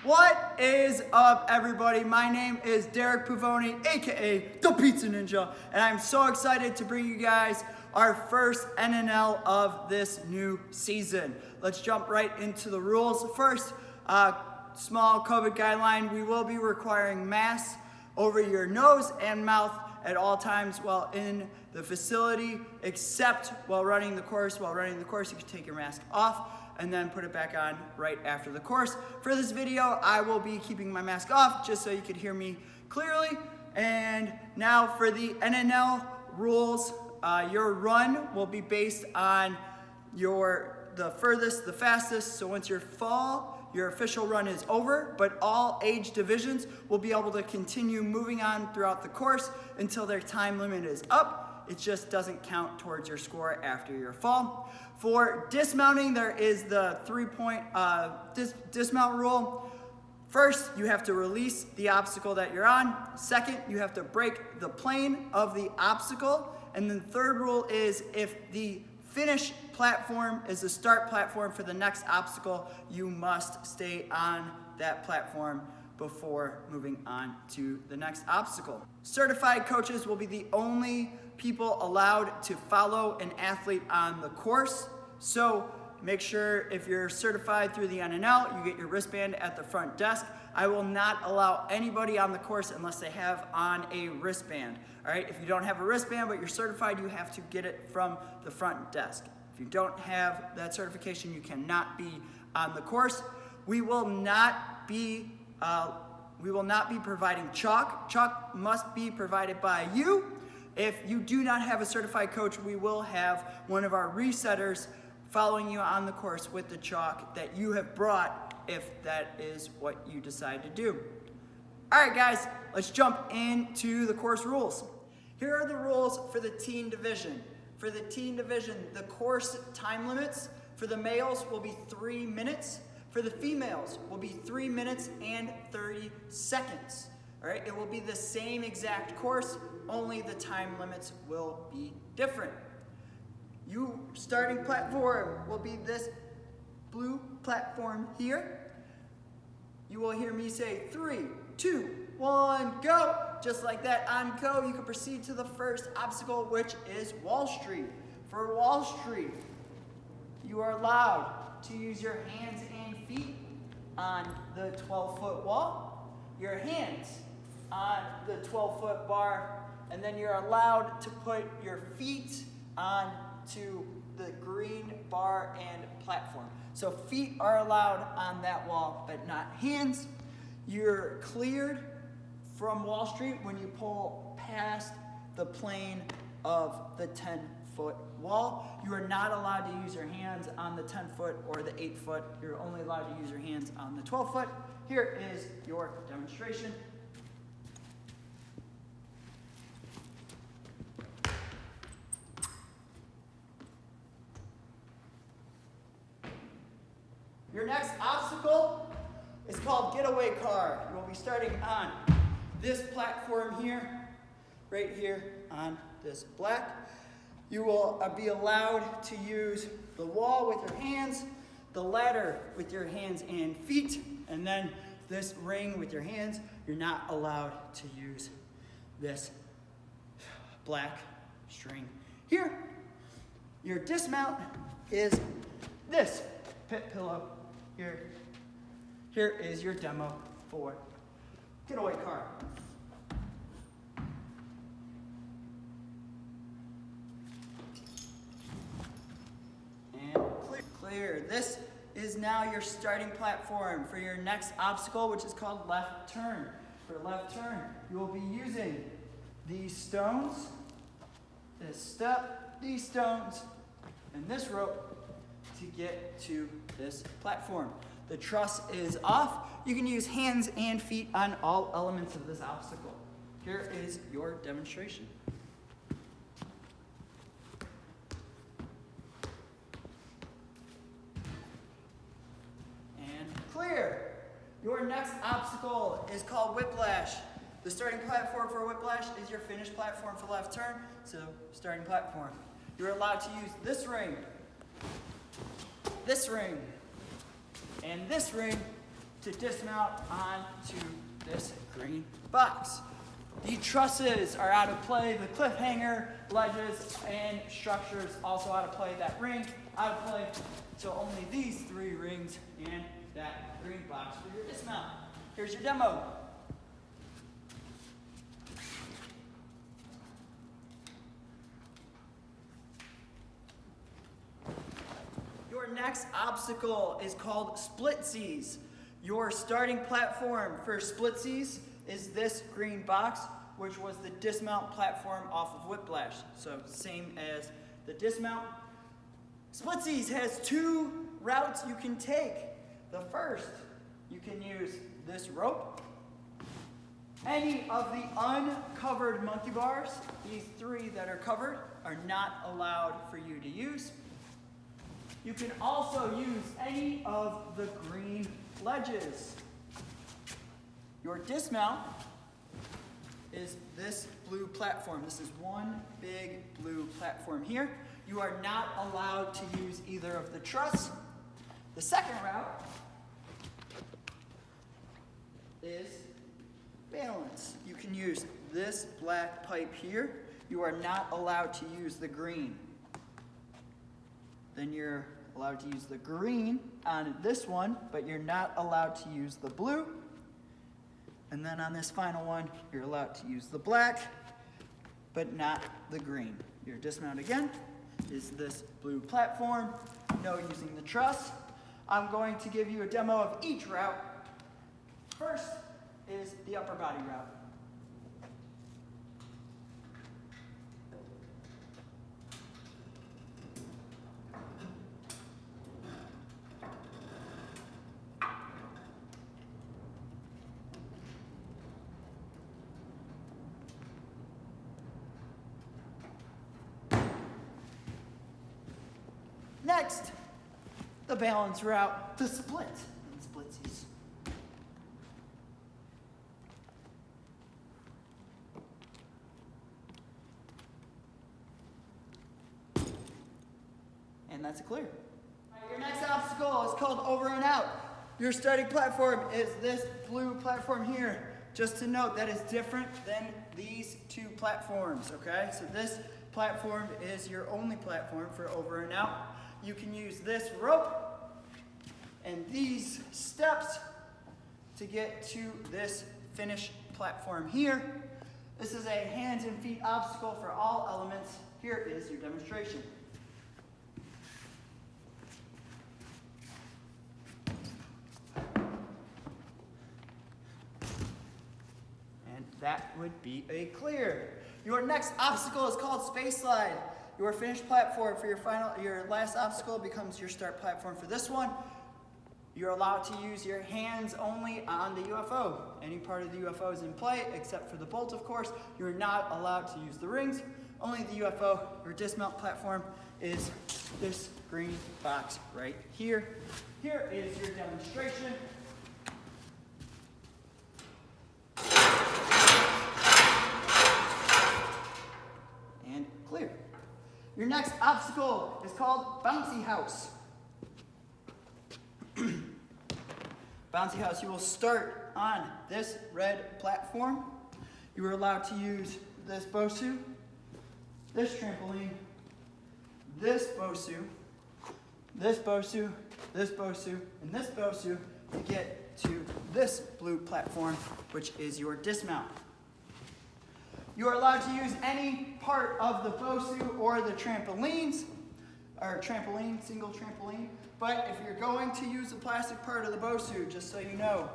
What is up, everybody? My name is Derek Pavoni, aka the Pizza Ninja, and I'm so excited to bring you guys our first NNL of this new season. Let's jump right into the rules. First, small COVID guideline: we will be requiring masks over your nose and mouth at all times while in the facility, except while running the course. While running the course, you can take your mask off and then put it back on right after the course. For this video, I will be keeping my mask off just so you could hear me clearly. And now for the NNL rules, your run will be based on the furthest, the fastest. So once your official run is over, but all age divisions will be able to continue moving on throughout the course until their time limit is up. It just doesn't count towards your score after your fall. For dismounting, there is the 3-point dismount rule. First, you have to release the obstacle that you're on. Second, you have to break the plane of the obstacle. And then the third rule is if the finish platform is the start platform for the next obstacle, you must stay on that platform before moving on to the next obstacle. Certified coaches will be the only people allowed to follow an athlete on the course. So make sure if you're certified through the NNL, you get your wristband at the front desk. I will not allow anybody on the course unless they have on a wristband. All right, if you don't have a wristband but you're certified, you have to get it from the front desk. If you don't have that certification, you cannot be on the course. We will not be providing chalk. Chalk must be provided by you. If you do not have a certified coach, we will have one of our resetters following you on the course with the chalk that you have brought, if that is what you decide to do. All right, guys, let's jump into the course rules. Here are the rules for the teen division. For the teen division, the course time limits for the males will be 3 minutes. For the females will be 3 minutes and 30 seconds. All right, it will be the same exact course, only the time limits will be different. Your starting platform will be this blue platform here. You will hear me say 3, 2, 1, go. Just like that, on go, you can proceed to the first obstacle, which is Wall Street. For Wall Street, you are allowed to use your hands and feet on the 12-foot wall, your hands on the 12-foot bar, and then you're allowed to put your feet onto the green bar and platform. So feet are allowed on that wall, but not hands. You're cleared from Wall Street when you pull past the plane of the 10-foot wall. You are not allowed to use your hands on the 10-foot or the 8-foot. You're only allowed to use your hands on the 12-foot. Here is your demonstration. Your next obstacle is called Getaway Car. You will be starting on this platform here, right here on this black. You will be allowed to use the wall with your hands, the ladder with your hands and feet, and then this ring with your hands. You're not allowed to use this black string here. Your dismount is this pit pillow here. Here is your demo for Getaway Car. And clear. This is now your starting platform for your next obstacle, which is called left turn. For left turn, you will be using these stones, this step, these stones, and this rope to get to this platform. The truss is off. You can use hands and feet on all elements of this obstacle. Here is your demonstration. And clear. Your next obstacle is called whiplash. The starting platform for whiplash is your finish platform for left turn. So starting platform. You're allowed to use this ring, and this ring, to dismount onto this green box. The trusses are out of play, the cliffhanger, ledges, and structures also out of play, that ring out of play. So only these 3 rings and that green box for your dismount. Here's your demo. Your next obstacle is called splitsies. Your starting platform for splitsies is this green box, which was the dismount platform off of Whiplash. So same as the dismount. Splitsies has 2 routes you can take. The first, you can use this rope. Any of the uncovered monkey bars, these 3 that are covered, are not allowed for you to use. You can also use any of the green ledges. Your dismount is this blue platform. This is one big blue platform here. You are not allowed to use either of the truss. The second route is balance. You can use this black pipe here. You are not allowed to use the green. Then you're allowed to use the green on this one, but you're not allowed to use the blue. And then on this final one, you're allowed to use the black, but not the green. Your dismount again is this blue platform, no using the truss. I'm going to give you a demo of each route. First is the upper body route. Next, the balance route, the split and splitsies. And that's clear. Your next obstacle is called over and out. Your starting platform is this blue platform here. Just to note, that is different than these 2 platforms, okay? So this platform is your only platform for over and out. You can use this rope and these steps to get to this finished platform here. This is a hands and feet obstacle for all elements. Here is your demonstration. And that would be a clear. Your next obstacle is called space slide. Your finished platform for your last obstacle becomes your start platform for this one. You're allowed to use your hands only on the UFO. Any part of the UFO is in play, except for the bolt, of course. You're not allowed to use the rings, only the UFO. Your dismount platform is this green box right here. Here is your demonstration. And clear. Your next obstacle is called bouncy house. Bouncy house, you will start on this red platform. You are allowed to use this BOSU, this trampoline, this BOSU, this BOSU, this BOSU, and this BOSU to get to this blue platform, which is your dismount. You are allowed to use any part of the BOSU or the trampolines, or trampoline, single trampoline. But if you're going to use the plastic part of the BOSU, just so you know,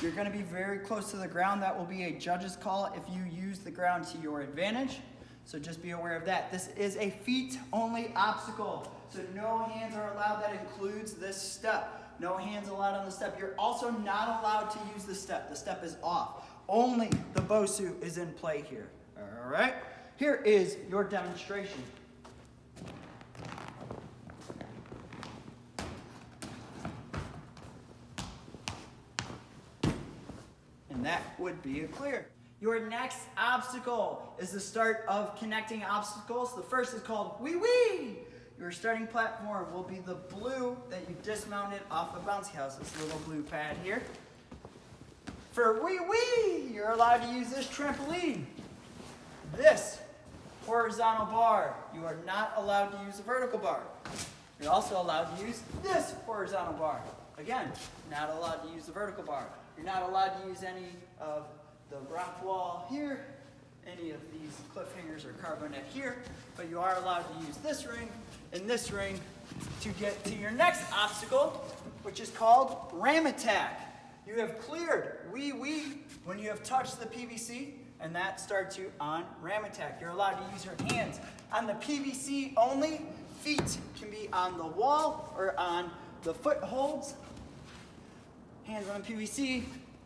you're going to be very close to the ground. That will be a judge's call if you use the ground to your advantage. So just be aware of that. This is a feet-only obstacle, so no hands are allowed. That includes this step. No hands allowed on the step. You're also not allowed to use the step. The step is off. Only the BOSU is in play here. All right? Here is your demonstration. And that would be a clear. Your next obstacle is the start of connecting obstacles. The first is called wee wee. your starting platform will be the blue that you dismounted off of bouncy house, this little blue pad here. For wee-wee, you're allowed to use this trampoline. This horizontal bar, you are not allowed to use the vertical bar. You're also allowed to use this horizontal bar. Again, not allowed to use the vertical bar. You're not allowed to use any of the rock wall here, any of these cliffhangers or carbonet here, but you are allowed to use this ring and this ring to get to your next obstacle, which is called ram attack. You have cleared wee-wee when you have touched the PVC, and that starts you on ram attack. You're allowed to use your hands on the PVC only. Feet can be on the wall or on the footholds. Hands on PVC,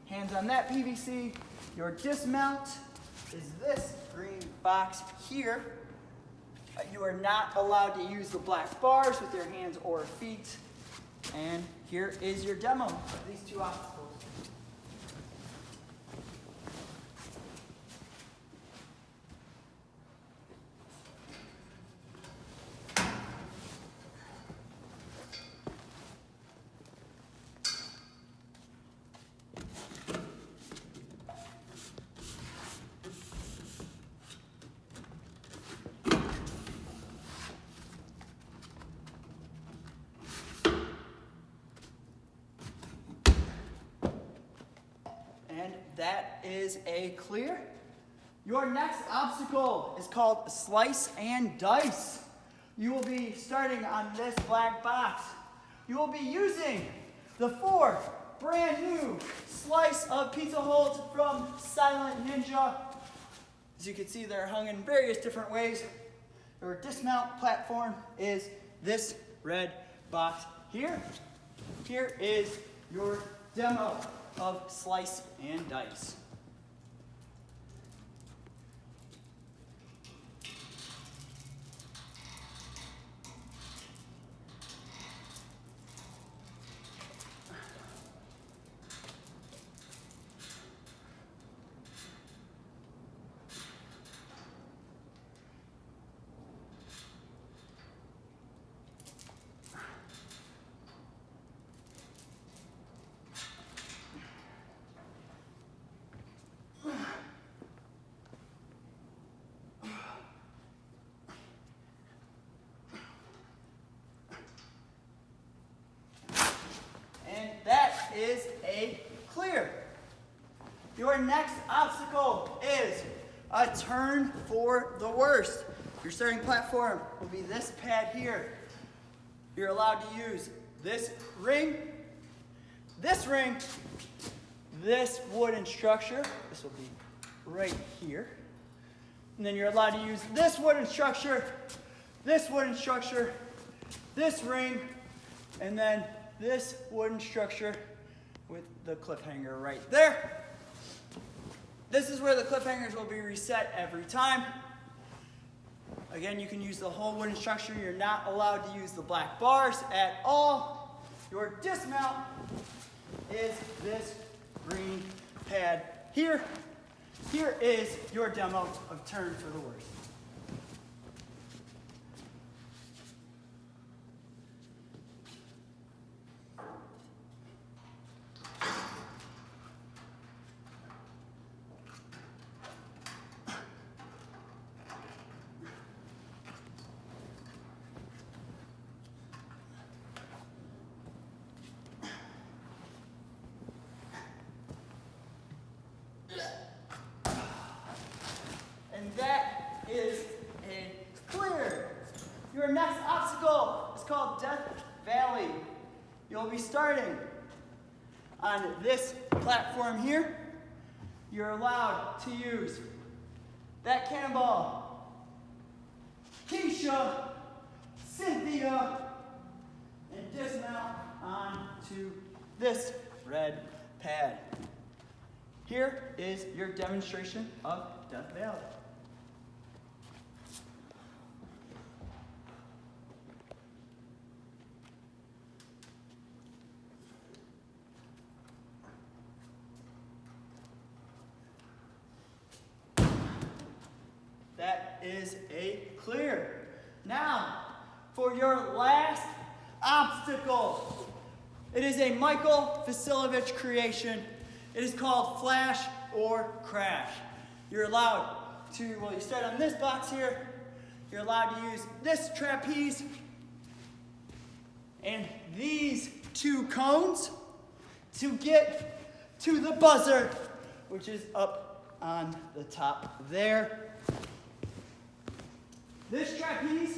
hands on that PVC. Your dismount is this green box here. You are not allowed to use the black bars with your hands or feet. And here is your demo of these two obstacles. And that is a clear. Your next obstacle is called slice and dice. You will be starting on this black box. You will be using the 4 brand new slice of pizza holds from Silent Ninja. As you can see, they're hung in various different ways. Your dismount platform is this red box here. Here is your demo of slice and dice. Is a clear. Your next obstacle is a turn for the worst. Your starting platform will be this pad here. You're allowed to use this ring, this wooden structure. This will be right here. And then you're allowed to use this wooden structure, this ring, and then this wooden structure with the cliffhanger right there. This is where the cliffhangers will be reset every time. Again, you can use the whole wooden structure. You're not allowed to use the black bars at all. Your dismount is this green pad here. Here is your demo of Turn for the Worst. And that is a clear. Your next obstacle is called Death Valley. You'll be starting on this platform here. You're allowed to use that cannonball, Keisha, Cynthia, and dismount onto this red pad. Here is your demonstration of Death Valley. That is a clear. Now, for your last obstacle. It is a Michael Vasilovich creation. It is called Flash or Crash. You're allowed to, well, you start on this box here. You're allowed to use this trapeze and these two cones to get to the buzzer, which is up on the top there. This trapeze,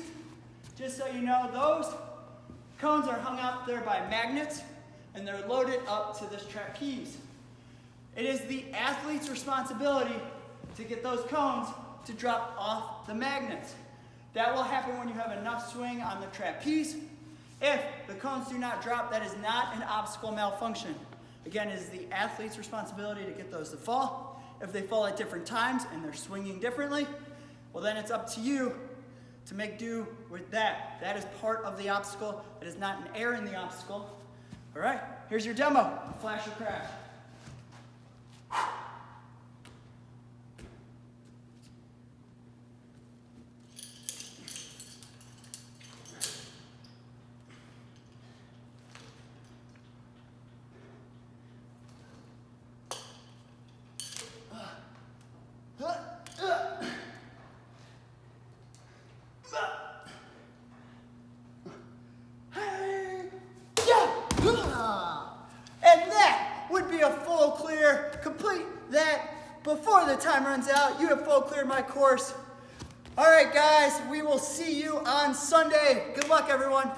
just so you know, those cones are hung out there by magnets and they're loaded up to this trapeze. It is the athlete's responsibility to get those cones to drop off the magnets. That will happen when you have enough swing on the trapeze. If the cones do not drop, that is not an obstacle malfunction. Again, it is the athlete's responsibility to get those to fall. If they fall at different times and they're swinging differently, well then it's up to you to make do with that. That is part of the obstacle. It is not an error in the obstacle. All right, here's your demo, Flash or Crash. And that would be a full clear. Complete that before the time runs out. You have full cleared my course. All right, guys, we will see you on Sunday. Good luck, everyone.